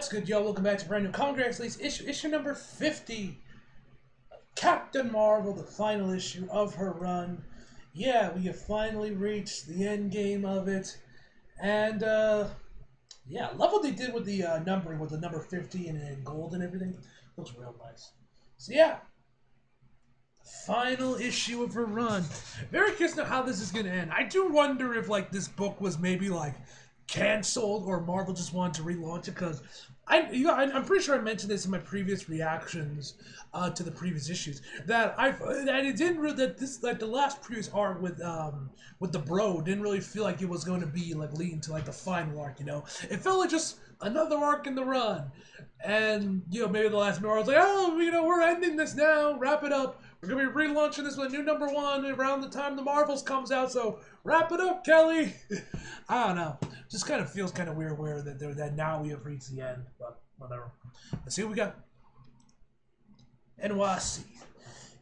What's good, y'all? Welcome back to brand new Congress Leaks issue number 50. Captain Marvel, the final issue of her run. Yeah, we have finally reached the end game of it. And, yeah, I love what they did with the numbering, with the number 50 and gold and everything. Looks real nice. So, yeah. Final issue of her run. Very curious to how this is going to end. I do wonder if, like, this book was maybe, like, canceled or Marvel just wanted to relaunch it, because I'm pretty sure I mentioned this in my previous reactions to the previous issues that it didn't really, that the last previous arc with the bro didn't really feel like it was going to be like leading to like the final arc. You know, it felt like just another arc in the run, and maybe the last arc was like, oh, we're ending this now, wrap it up. We're gonna be relaunching this with a new number one around the time the Marvels comes out, so wrap it up, Kelly. I don't know. Just kind of feels kind of weird that now we have reached the end, but whatever. Let's see what we got. NYC.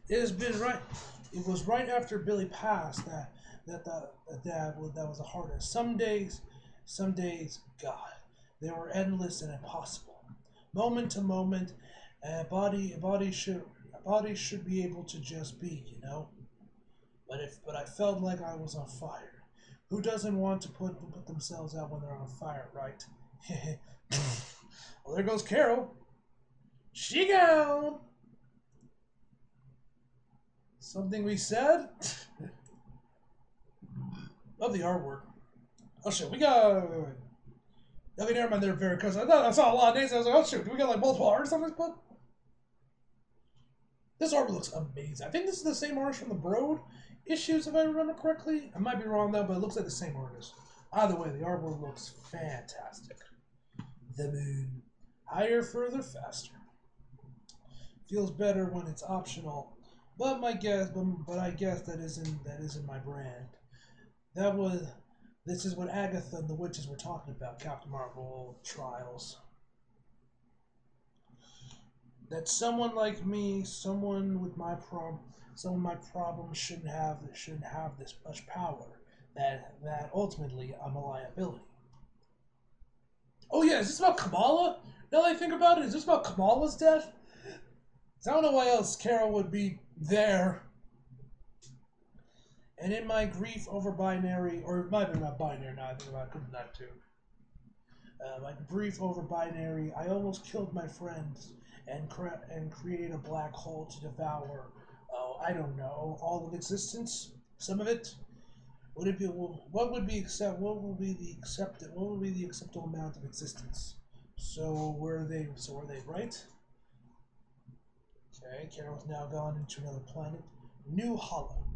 It was right after Billy passed that was the hardest. Some days, God, they were endless and impossible. Moment to moment, a body should be able to just be, But I felt like I was on fire. Who doesn't want to put themselves out when they're on fire, right? Well, there goes Carol. She gone. Something we said? Love the artwork. Oh shit, we got. Okay, never mind. They're very close. I saw a lot of names. I was like, oh shoot, do we got like multiple artists on this book? This artwork looks amazing. I think this is the same artist from the Broad issues, if I remember correctly. I might be wrong though, but it looks like the same artist. Either way, the artwork looks fantastic. The moon. Higher, further, faster. Feels better when it's optional, but I guess that isn't my brand. This is what Agatha and the witches were talking about. Captain Marvel trials. That someone like me, someone with my problems shouldn't have this much power. That ultimately I'm a liability. Oh yeah, is this about Kamala? Now that I think about it, is this about Kamala's death? I don't know why else Carol would be there. And in my grief over binary, or it might have been about binary now I think about it, could be that too. My grief over binary, I almost killed my friends and created a black hole to devour, I don't know, all of existence, some of it. What would be the acceptable amount of existence? So were they right? Okay, Carol's now gone into another planet. New Hollow.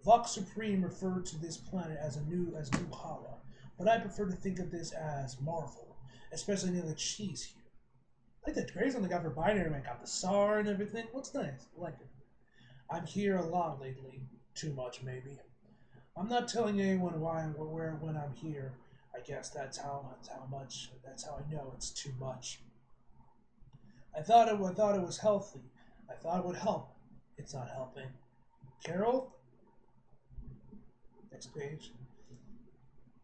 Vox Supreme referred to this planet as New Hollow, but I prefer to think of this as Marvel, especially now that she's here. I like that Gray's on the guy for binary, I got the SAR and everything. Looks nice. I like it. I'm here a lot lately. Too much, maybe. I'm not telling anyone when I'm here. I guess that's how I know it's too much. I thought it was healthy. I thought it would help. It's not helping. Carol? Next page.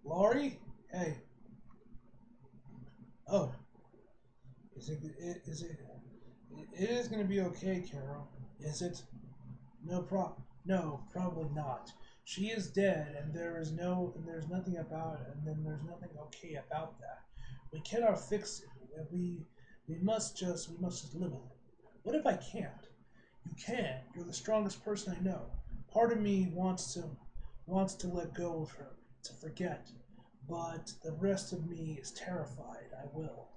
Laurie? Hey. Oh. It is going to be okay, Carol. Is it? No, probably not. She is dead, and there's nothing okay about that. We cannot fix it. We must just live with it. What if I can't? You can. You're the strongest person I know. Part of me wants to let go of her, to forget, but the rest of me is terrified. I will.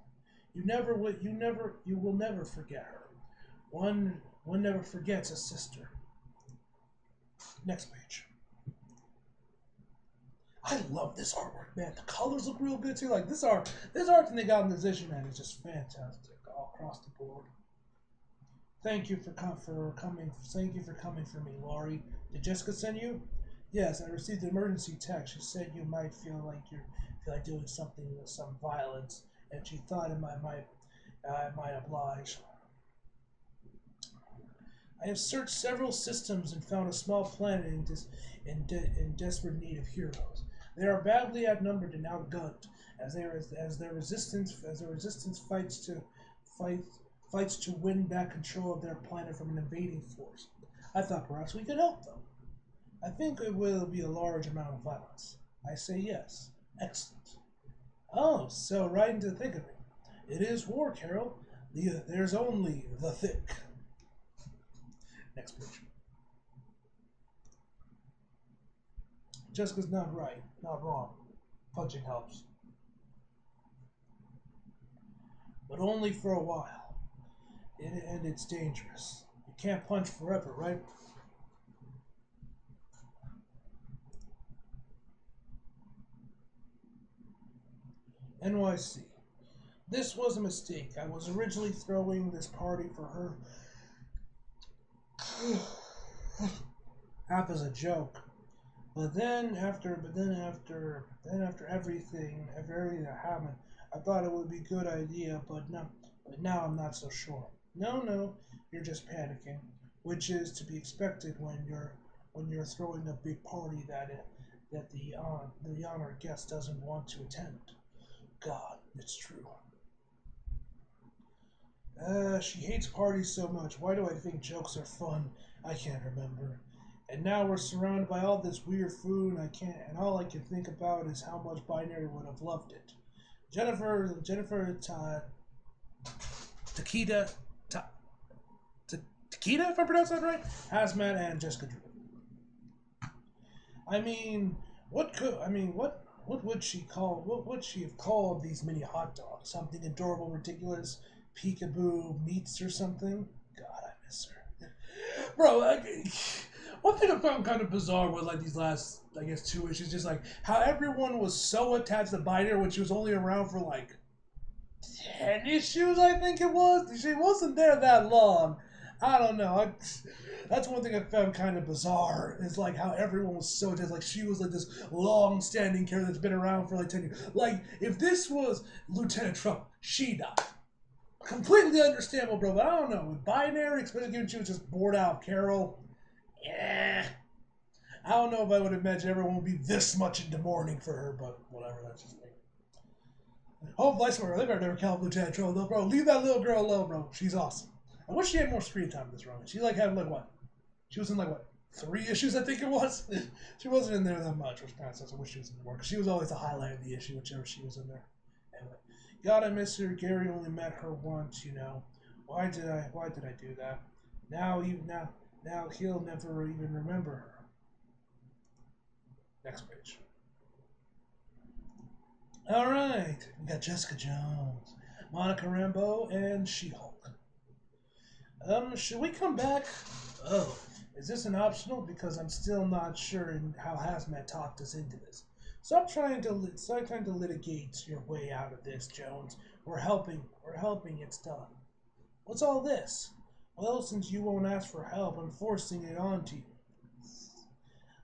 You will never forget her. One never forgets a sister. Next page. I love this artwork, man. The colors look real good too. Like this art that they got in this issue, man, is just fantastic all across the board. Thank you for coming. Thank you for coming for me, Laurie. Did Jessica send you? Yes, I received an emergency text. She said you might feel like doing something with some violence, and she thought I might oblige. I have searched several systems and found a small planet in desperate need of heroes. They are badly outnumbered and outgunned. as the resistance fight fights to win back control of their planet from an invading force. I thought perhaps we could help them. I think it will be a large amount of violence. I say yes. Excellent. Oh, so right into the thick of it. It is war, Carol. There's only the thick. Next page. Jessica's not right, not wrong. Punching helps. But only for a while. And it's dangerous. You can't punch forever, right? NYC. This was a mistake. I was originally throwing this party for her half as a joke. But then after everything that happened, I thought it would be a good idea, but now I'm not so sure. No, you're just panicking, which is to be expected when you're throwing a big party that the honored guest doesn't want to attend. God, it's true. She hates parties so much. Why do I think jokes are fun? I can't remember. And now we're surrounded by all this weird food, and all I can think about is how much Binary would have loved it. Jennifer, Takeda, if I pronounce that right, Hazmat, and Jessica Drew. What would she have called these mini hot dogs? Something adorable, ridiculous, peekaboo meats or something? God, I miss her. Bro, one thing I found kind of bizarre was like these last, I guess, 2 issues, just like how everyone was so attached to Binary when she was only around for like 10 issues, I think it was. She wasn't there that long. I don't know. That's one thing I found kind of bizarre, is like how everyone was so dead. Like she was like this long-standing character that's been around for like 10 years. Like if this was Lieutenant Trump, she died. Completely understandable, bro. But I don't know. With Binary, especially given she was just bored out of Carol, yeah. I don't know if I would imagine everyone would be this much into mourning for her, but whatever. That's just me. Hopefully, I swear, they better never call Lieutenant Trump, though, bro. Leave that little girl alone, bro. She's awesome. I wish she had more screen time in this run. She like had like what? She was in like what? 3 issues, I think it was. She wasn't in there that much, which kind of sucks. I wish she was in more because she was always the highlight of the issue, whichever she was in there. Anyway, God, I miss her. Gary only met her once, you know. Why did I do that? Now he'll never even remember her. Next page. All right, we got Jessica Jones, Monica Rambeau, and She-Hulk. Should we come back? Oh, is this an optional? Because I'm still not sure in how Hazmat talked us into this. Stop trying to litigate your way out of this, Jones. We're helping. It's done. What's all this? Well, since you won't ask for help, I'm forcing it onto you.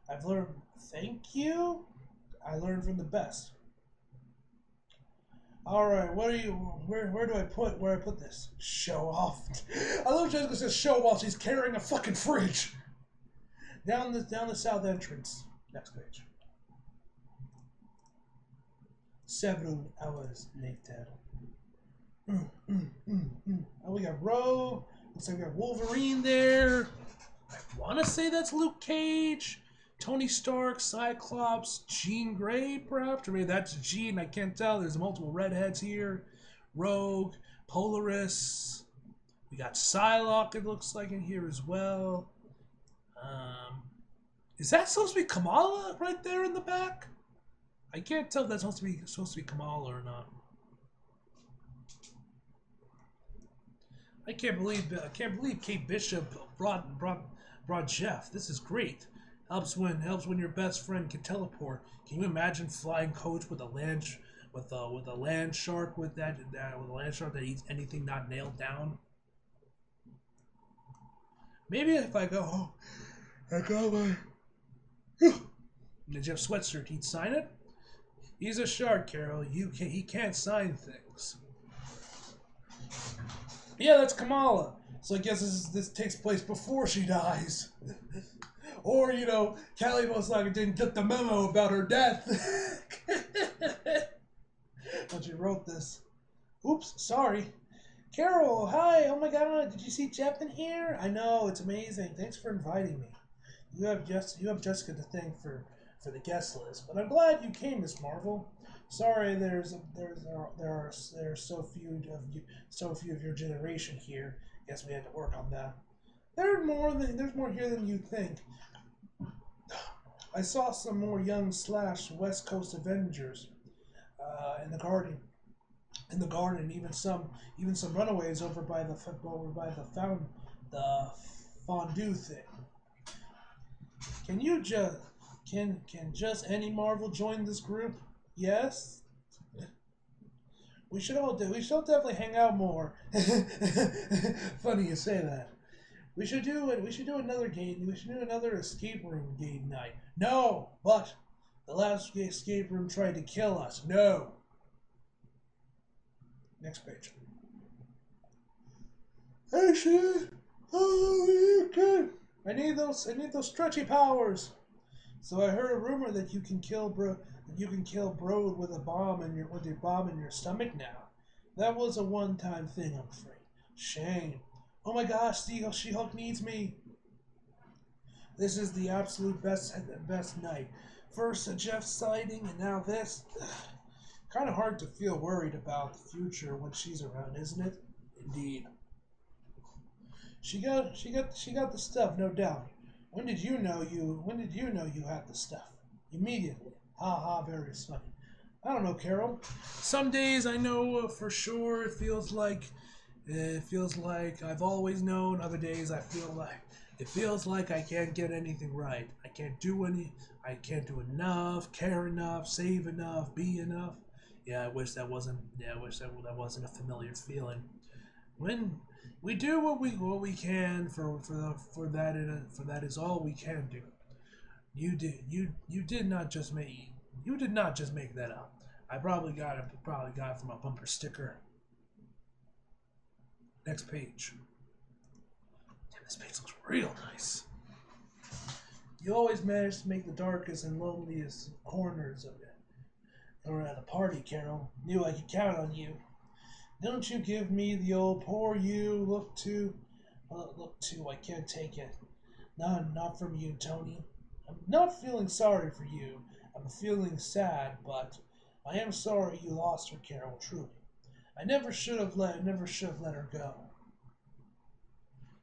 I've learned. Thank you. I learned from the best. All right, where do I put this? Show off. I love Jessica says show while she's carrying a fucking fridge. Down the south entrance. Next page. 7 hours later. Oh, we got Rogue. Looks like we got Wolverine there. I want to say that's Luke Cage. Tony Stark, Cyclops, Jean Grey, perhaps? Or maybe that's Jean, I can't tell. There's multiple redheads here. Rogue, Polaris. We got Psylocke, it looks like, in here as well. Is that supposed to be Kamala right there in the back? I can't tell if that's supposed to be Kamala or not. I can't believe Kate Bishop brought Jeff. This is great. Helps when your best friend can teleport. Can you imagine flying coach with a land shark with a land shark that eats anything not nailed down? Maybe if I go my the Jeff sweatshirt, he'd sign it. He's a shark, Carol. He can't sign things. Yeah, that's Kamala. So I guess this takes place before she dies. Or, you know, Callie most likely didn't get the memo about her death. when she wrote this. Oops, sorry. Carol, hi. Oh my God, did you see Jeff in here? I know, it's amazing. Thanks for inviting me. You have Jessica to thank for the guest list, but I'm glad you came, Miss Marvel. Sorry, there are so few of your generation here. Guess we had to work on that. There's more here than you think. I saw some more young / West Coast Avengers in the garden. Even some runaways over by the fondue thing. Can just any Marvel join this group? Yes. We should all definitely hang out more. Funny you say that. We should do another game. We should do another escape room game night. No, but the last escape room tried to kill us. No. Next page. Hey, shit. Oh, you good. I need those stretchy powers. So I heard a rumor that you can kill Brode with a bomb in your stomach now. That was a one-time thing, I'm afraid. Shame. Oh my gosh, She-Hulk needs me. This is the absolute best night. First a Jeff sighting, and now this. Kind of hard to feel worried about the future when she's around, isn't it? Indeed. She got the stuff, no doubt. When did you know you had the stuff? Immediately. Ha ha, very funny. I don't know, Carol. Some days I know for sure it feels like I've always known. Other days it feels like I can't get anything right. I can't do enough, care enough, save enough, be enough. Yeah, I wish that wasn't a familiar feeling. When we do what we can for that is all we can do. You did not just make that up. I probably got it from a bumper sticker. Next page. Damn, this page looks real nice. You always manage to make the darkest and loneliest corners of it. Or at a party, Carol. Knew I could count on you. Don't you give me the old poor you look to. I can't take it. Not from you, Tony. I'm not feeling sorry for you. I'm feeling sad, but I am sorry you lost her, Carol, truly. I never should have let her go.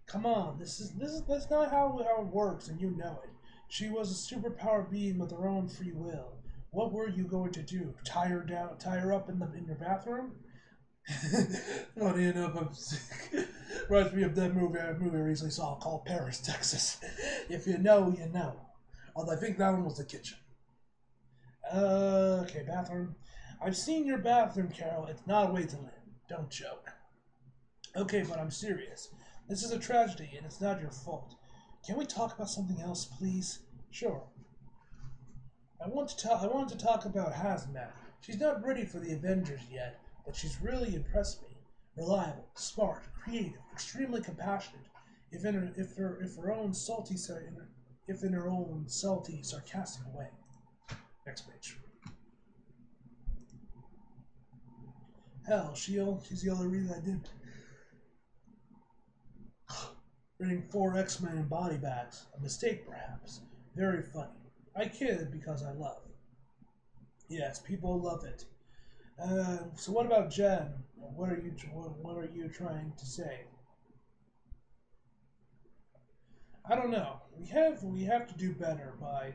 Come on, that's not how it works, and you know it. She was a superpower being with her own free will. What were you going to do? Tie her up in your bathroom? Funny enough, I'm sick. Reminds me of that movie I recently saw called Paris, Texas. If you know, you know. Although I think that one was the kitchen. Okay, bathroom. I've seen your bathroom, Carol. It's not a way to live. Don't joke. Okay, but I'm serious. This is a tragedy, and it's not your fault. Can we talk about something else, please? Sure. I want to talk about Hazmat. She's not ready for the Avengers yet, but she's really impressed me. Reliable, smart, creative, extremely compassionate. If in her own salty, sarcastic way. Next page. Hell, she's the only reason I did. Bringing 4 X-Men in body bags. A mistake, perhaps. Very funny. I kid because I love. Yes, people love it. So what about Jen? What are you trying to say? I don't know. We have to do better by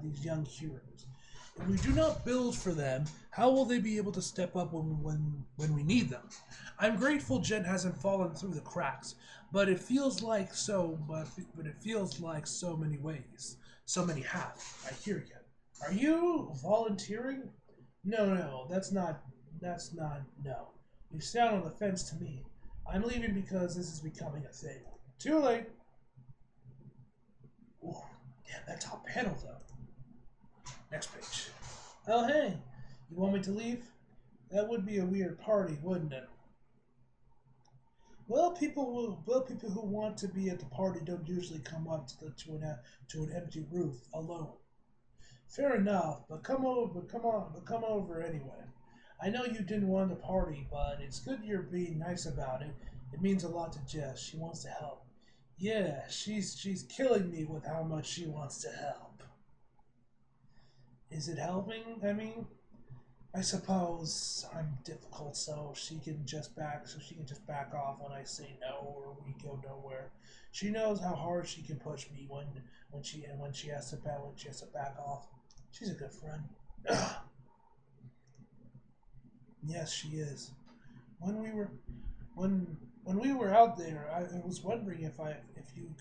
these young heroes. If we do not build for them, how will they be able to step up when we need them? I'm grateful Jen hasn't fallen through the cracks, but it feels like so many ways. So many have. I hear you. Are you volunteering? No, that's not, no. You sound on the fence to me. I'm leaving because this is becoming a thing. Too late. Ooh, damn, that top panel, though. Next page. Oh, hey. You want me to leave? That would be a weird party, wouldn't it? Well, people who want to be at the party don't usually come up to an empty roof alone. Fair enough, but come over anyway. I know you didn't want to party, but it's good you're being nice about it. It means a lot to Jess. She wants to help. Yeah, she's killing me with how much she wants to help. Is it helping? I mean, I suppose I'm difficult, so she can just back off when I say no or we go nowhere. She knows how hard she can push me when she has to back off. She's a good friend. Yes, she is. When we were when we were out there, I was wondering if you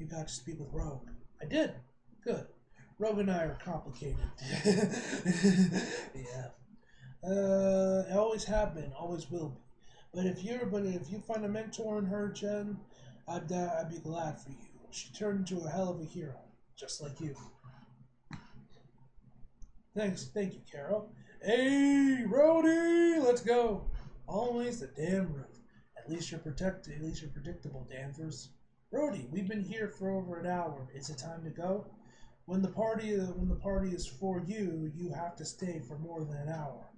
got to speak with Rogue. I did. Good. Rogue and I are complicated. Yeah. Always have been, always will be. But if you find a mentor in her, Jen, I'd be glad for you. She turned into a hell of a hero, just like you. Thank you, Carol. Hey, Rhodey, let's go. Always the damn roof. At least you're protected. At least you're predictable, Danvers. Rhodey, we've been here for over an hour. Is it time to go? When the party is for you, you have to stay for more than an hour.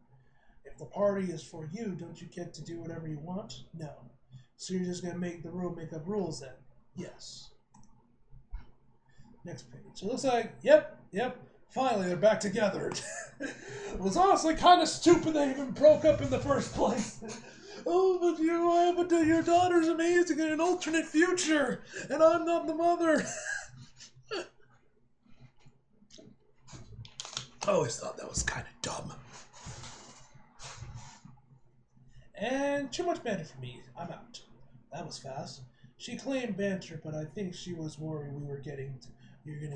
If the party is for you, don't you get to do whatever you want? No. So you're just gonna make up rules then? Yes. Next page. It looks like, yep. Finally, they're back together. It was honestly kind of stupid they even broke up in the first place. Oh, but your daughter's amazing in an alternate future, and I'm not the mother. I always thought that was kind of dumb. And too much banter for me. I'm out. That was fast. She claimed banter, but I think she was worried we were gonna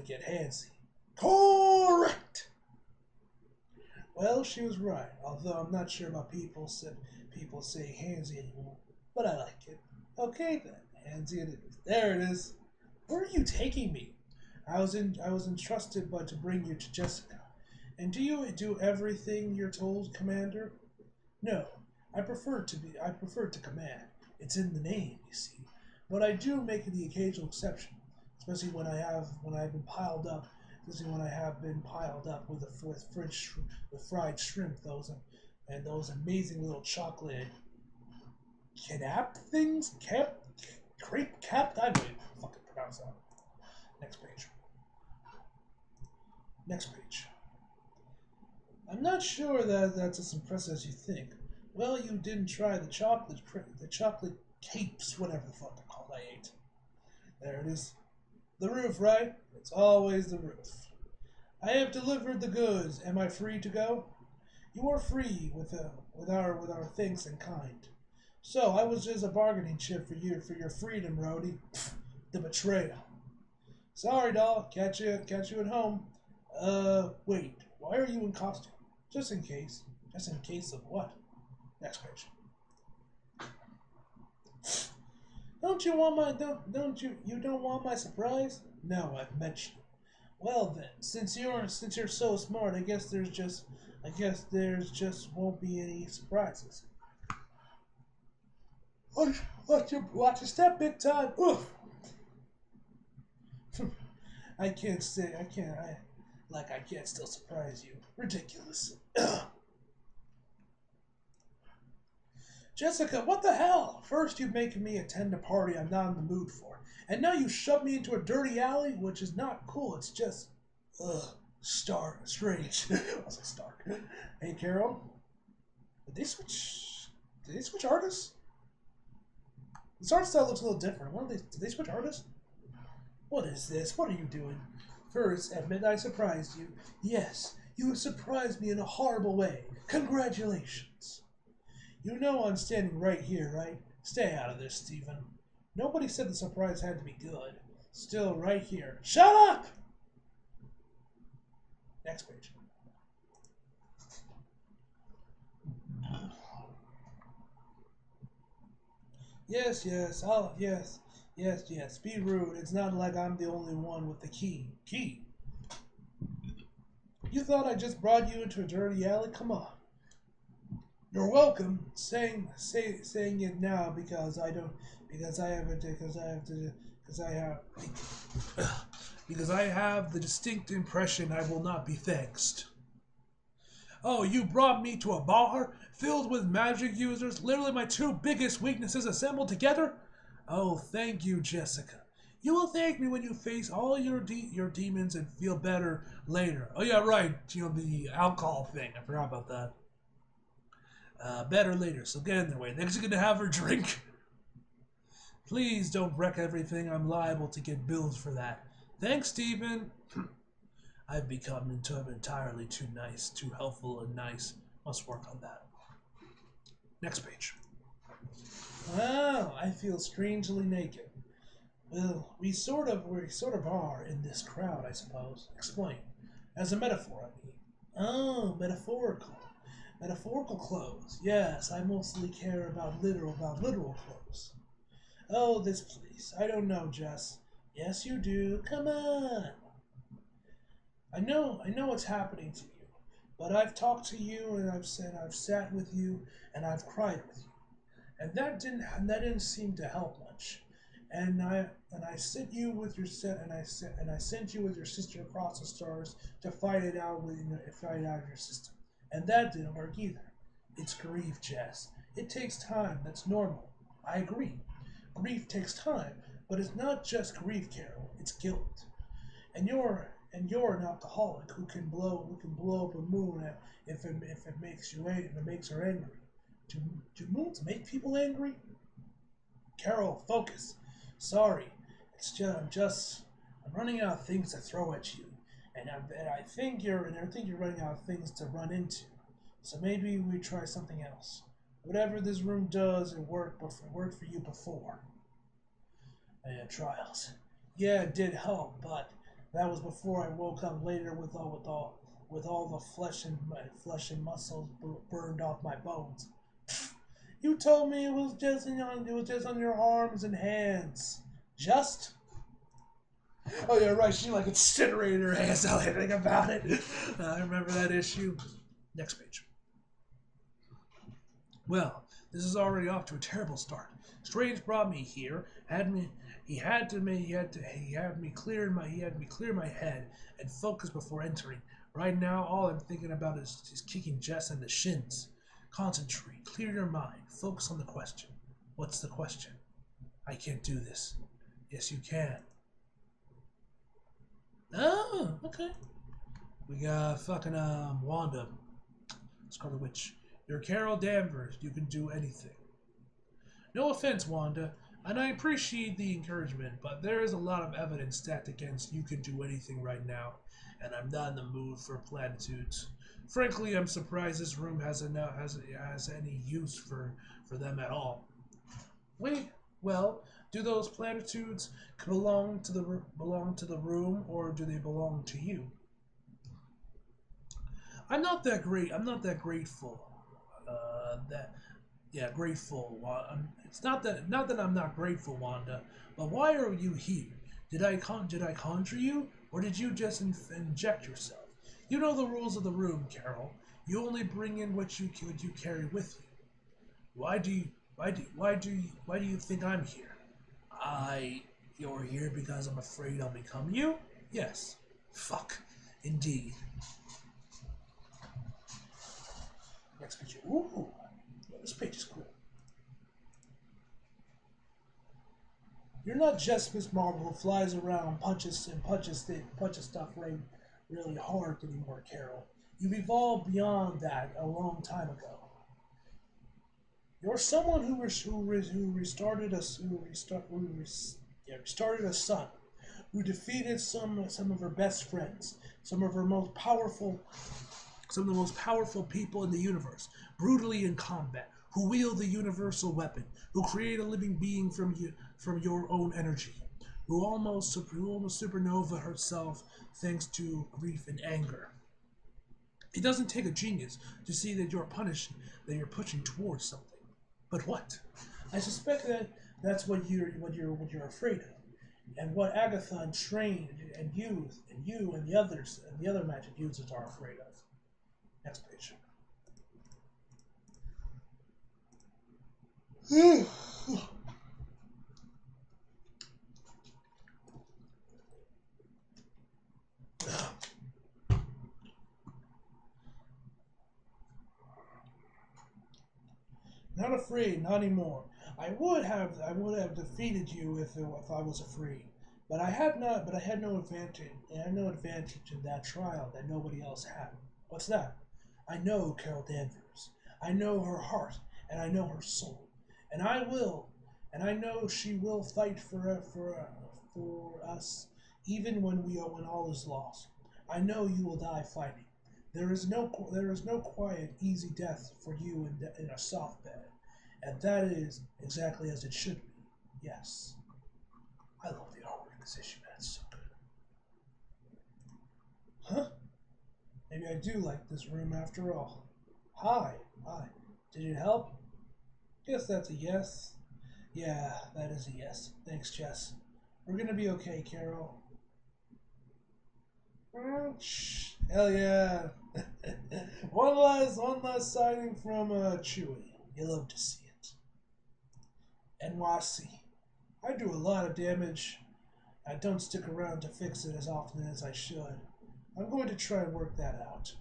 get handsy. Correct! Well, she was right, although I'm not sure about people saying handsy anymore. But I like it. Okay then, handsy it is. There it is. Where are you taking me? I was entrusted to bring you to Jessica. And do you do everything you're told, Commander? No. I prefer to command. It's in the name, you see. But I do make the occasional exception, especially when I've been piled up. Especially when I have been piled up with fried shrimp, those amazing little chocolate crepe capped. I don't even fucking pronounce that. Next page. I'm not sure that that's as impressive as you think. Well, you didn't try the chocolate capes, whatever the fuck they're called. I ate. There it is. The roof, right? It's always the roof. I have delivered the goods. Am I free to go? You are free with our thanks in kind. So I was just a bargaining chip for your freedom, Rhodey. The betrayal. Sorry, doll. Catch you at home. Wait. Why are you in costume? Just in case. Just in case of what? Next page. Don't you want my surprise? No, I've met you. Well then, since you're so smart, I guess there's just won't be any surprises. Watch your step, big time. Oof. I can't still surprise you. Ridiculous. Jessica, what the hell? First you make me attend a party I'm not in the mood for, and now you shove me into a dirty alley, which is not cool. It's just, strange. I was like Stark. Hey, Carol, did they switch artists? This art style looks a little different. Did they switch artists? What is this? What are you doing? First, admit I surprised you. Yes, you have surprised me in a horrible way. Congratulations. You know I'm standing right here, right? Stay out of this, Stephen. Nobody said the surprise had to be good. Still right here. Shut up! Next page. Yes. Be rude. It's not like I'm the only one with the key. Key? You thought I just brought you into a dirty alley? Come on. You're welcome. Saying it now because I have the distinct impression I will not be thanked. Oh, you brought me to a bar filled with magic users, literally my two biggest weaknesses assembled together? Oh, thank you, Jessica. You will thank me when you face all your demons and feel better later. Oh yeah, right. You know, the alcohol thing. I forgot about that. Better later, so get in their way. Next, you're gonna have her drink. Please don't wreck everything. I'm liable to get bills for that. Thanks, Stephen. I've become entirely too nice, too helpful and nice. Must work on that. Next page. Wow, I feel strangely naked. Well, we sort of are in this crowd, I suppose. Explain. As a metaphor, I mean. Oh, metaphorical. Metaphorical clothes. Yes, I mostly care about literal clothes. Oh, this place. I don't know, Jess. Yes, you do. Come on. I know what's happening to you, but I've talked to you and I've sat with you and I've cried with you, and that didn't seem to help much. And I sent you with your sent you with your sister across the stars to fight it out your system, and that didn't work either. It's grief, Jess. It takes time. That's normal. I agree. Grief takes time, but it's not just grief, Carol. It's guilt. And you're an alcoholic who can blow up a moon if it makes you angry, if it makes her angry. Do moons make people angry? Carol, focus. Sorry, I'm running out of things to throw at you, and I think you're running out of things to run into. So maybe we try something else. Whatever this room does, it worked for you before. Trials. Yeah, it did help, but that was before I woke up later with all the flesh and muscles burned off my bones. You told me it was just on your arms and hands. Just? Oh yeah, right. She like incinerated her hands. I think about it. I remember that issue. Next page. Well, this is already off to a terrible start. Strange brought me here. He had me clear my head and focus before entering. Right now, all I'm thinking about is kicking Jess in the shins. Concentrate. Clear your mind. Focus on the question. What's the question? I can't do this. Yes, you can. Oh, okay. We got fucking Wanda, Scarlet Witch. You're Carol Danvers. You can do anything. No offense, Wanda, and I appreciate the encouragement, but there is a lot of evidence stacked against you can do anything right now, and I'm not in the mood for platitudes. Frankly, I'm surprised this room has any use for them at all. Wait, well, do those platitudes belong to the room, or do they belong to you? I'm not that grateful. Grateful. It's not that I'm not grateful, Wanda. But why are you here? Did I conjure you, or did you just inject yourself? You know the rules of the room, Carol. You only bring in what you carry with you. Why do you think I'm here? You're here because I'm afraid I'll become you? Yes. Fuck. Indeed. Next picture. Ooh. This page is cool. You're not just Miss Marvel who flies around, punches stuff really hard anymore, Carol. You've evolved beyond that a long time ago. You're someone who restarted a sun, who defeated some of her best friends, some of the most powerful people in the universe, brutally in combat, who wield the universal weapon, who create a living being from your own energy, who almost supernova herself thanks to grief and anger. It doesn't take a genius to see that you're pushing towards something. But what? I suspect that's what you're afraid of, and what Agatha and Train and you and the other magic users are afraid of. Next page. not afraid, not anymore. I would have defeated you if I was afraid. But I had not. But I had no advantage. I had no advantage in that trial that nobody else had. What's that? I know Carol Danvers. I know her heart, and I know her soul, and I will, and I know she will fight for us, even when all is lost. I know you will die fighting. There is no quiet, easy death for you in a soft bed, and that is exactly as it should be. Yes, I love the artwork in this issue, man. It's so good. Huh? Maybe I do like this room after all. Hi. Did it help? Guess that's a yes. Yeah, that is a yes. Thanks, Jess. We're gonna be okay, Carol. Hell yeah. one last sighting from Chewie. You love to see it. NYC. I do a lot of damage. I don't stick around to fix it as often as I should. I'm going to try and work that out.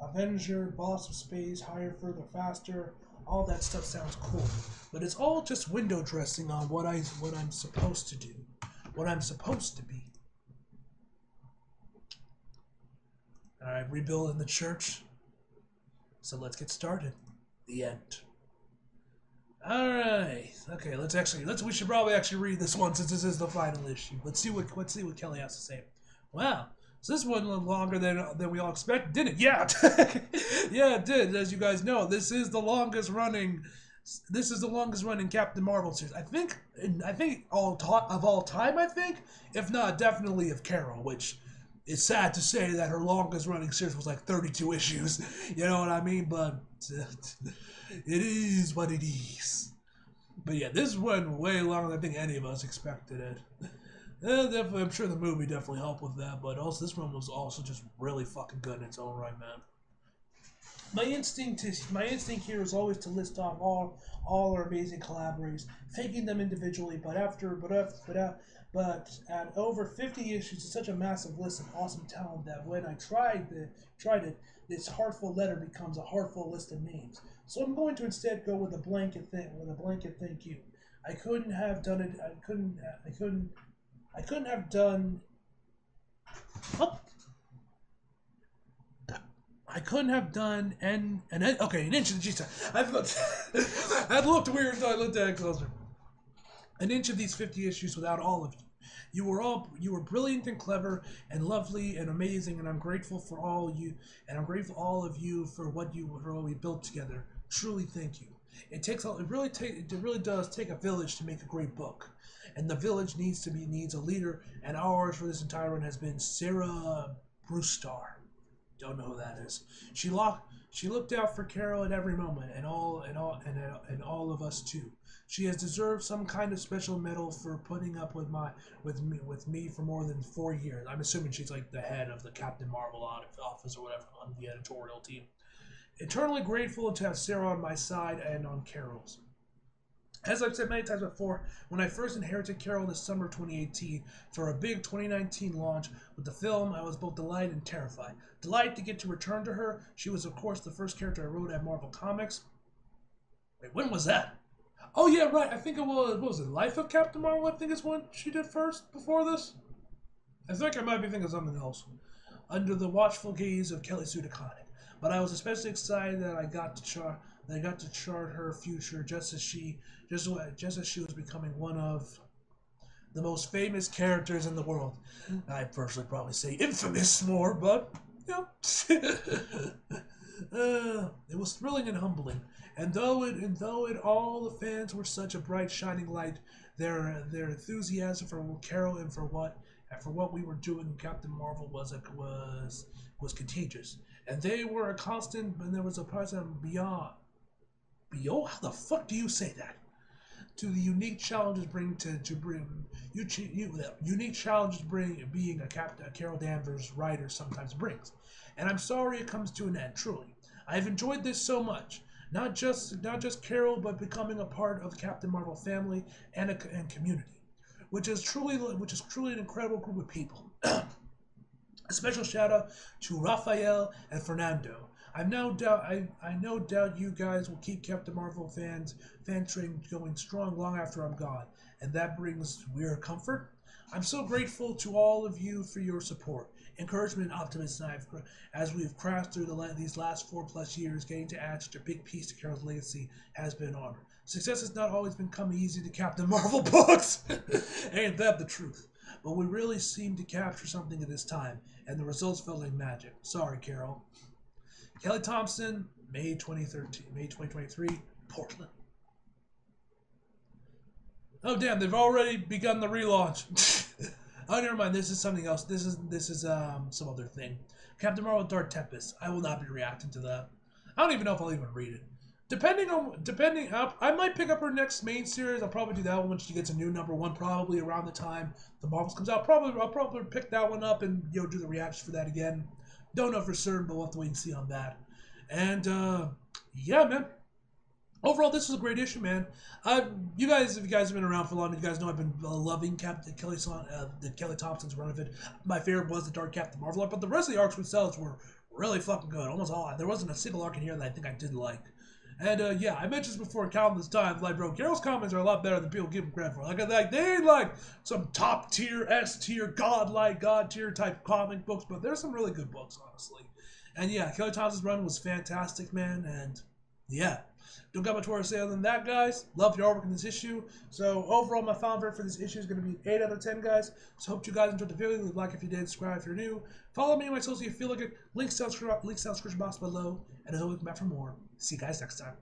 Avenger, boss of space, higher, further, faster. All that stuff sounds cool, but it's all just window dressing on what I'm supposed to do, what I'm supposed to be. All right, rebuilding the church. So let's get started. The end. All right. Okay. We should probably actually read this one since this is the final issue. Let's see what Kelly has to say. Wow. So this one a little longer than we all expected, didn't it? Yeah. Yeah, it did. As you guys know, this is the longest running Captain Marvel series. I think of all time. I think, if not, definitely of Carol, which. It's sad to say that her longest running series was like 32 issues. You know what I mean? But it is what it is. But yeah, this went way longer than I think any of us expected it. Definitely, I'm sure the movie definitely helped with that. But also, this one was also just really fucking good in its own right, man. My instinct here is always to list off all our amazing collaborators, thanking them individually. But at over 50 issues, it's such a massive list of awesome talent that when I tried it, this heartful letter becomes a heartful list of names. So I'm going to instead go with a blanket thank you. I couldn't have done it. I couldn't have done. Oh. I couldn't have done an inch of the G-side. That looked weird until I looked at it closer. An inch of these 50 issues without all of you. You were brilliant and clever and lovely and amazing, and I'm grateful for all of you, and I'm grateful all of you for what we built together. Truly, thank you. It really does take a village to make a great book, and the village needs a leader, and ours for this entire run has been Sarah Brewstar. Don't know who that is. She looked out for Carol at every moment, and all of us too. She has deserved some kind of special medal for putting up with me for more than 4 years. I'm assuming she's like the head of the Captain Marvel office or whatever on the editorial team. Eternally grateful to have Sarah on my side and on Carol's. As I've said many times before, when I first inherited Carol this summer of 2018 for a big 2019 launch with the film, I was both delighted and terrified. Delighted to get to return to her. She was, of course, the first character I wrote at Marvel Comics. Wait, when was that? Oh, yeah, right. I think it was, what was it, Life of Captain Marvel, I think is what she did first before this? I think I might be thinking of something else. Under the watchful gaze of Kelly Sue DeConnick. But I was especially excited that I got to chart her future just as she was becoming one of the most famous characters in the world. I'd personally probably say infamous more, but you know, it was thrilling and humbling. And though all the fans were such a bright shining light, their enthusiasm for Carol and for what we were doing in Captain Marvel was contagious. And they were a constant, and there was a present beyond. How the fuck do you say that? To the unique challenges being a Carol Danvers writer sometimes brings. And I'm sorry it comes to an end, truly. I've enjoyed this so much. Not just Carol, but becoming a part of the Captain Marvel family and community, which is truly an incredible group of people. A special shout out to Raphael and Fernando. I no doubt you guys will keep Captain Marvel fan train going strong long after I'm gone, and that brings weird comfort. I'm so grateful to all of you for your support, encouragement, and optimism as we've crashed through these last 4+ years. Getting to add such a big piece to Carol's legacy has been an honor. Success has not always been coming easy to Captain Marvel books. Ain't that the truth? But we really seemed to capture something at this time, and the results felt like magic. Sorry, Carol. Kelly Thompson, May 2023, Portland. Oh damn, they've already begun the relaunch. Oh, never mind. This is something else. This is some other thing. Captain Marvel Dark Tempest. I will not be reacting to that. I don't even know if I'll even read it. Depending, I might pick up her next main series. I'll probably do that one when she gets a new #1, probably around the time the Marvels comes out. I'll probably pick that one up and do the reaction for that again. Don't know for certain, but we'll have to wait and see on that. And yeah, man. Overall, this was a great issue, man. If you guys have been around for long, you guys know I've been loving the Kelly Thompson's run of it. My favorite was the Dark Captain Marvel arc, but the rest of the arcs themselves were really fucking good. Almost all. There wasn't a single arc in here that I think I didn't like. And yeah, I mentioned this before countless times. Like, bro, Carol's comics are a lot better than people give them credit for. Like they ain't like some top tier, S tier, god tier type comic books, but there's some really good books, honestly. And yeah, Kelly Thompson's run was fantastic, man. And yeah, don't got much more to say other than that, guys. Love your artwork in this issue. So overall, my final verdict for this issue is going to be an 8 out of 10, guys. So hope you guys enjoyed the video. Leave a like if you did, subscribe if you're new. Follow me on my socials if you feel like it. Links down the description box below. And as always, come back for more. See you guys next time.